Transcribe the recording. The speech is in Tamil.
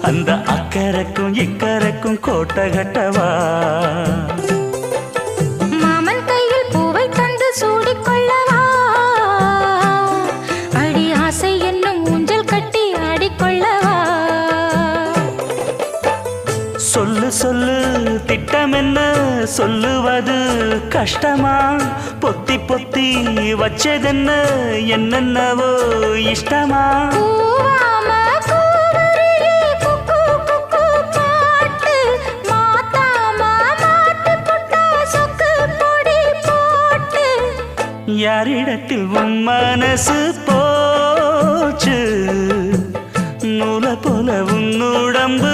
அந்த அக்கறைக்கும் இக்கரைக்கும் கோட்டை கட்டவா மாமன் கையில் பூவை தந்து சூடிக்கொள்ளவா அடி ஆசை என்னும் ஊஞ்சல் கட்டி ஆடிக்கொள்ளவா சொல்லு சொல்லு திட்டம் என்ன சொல்லுவது கஷ்டமா பொத்தி பொத்தி வச்சதென்ன என்னென்னவோ இஷ்டமா யாரிடத்தில் உன் மனசு போச்சு நூலை போல உன் உடம்பு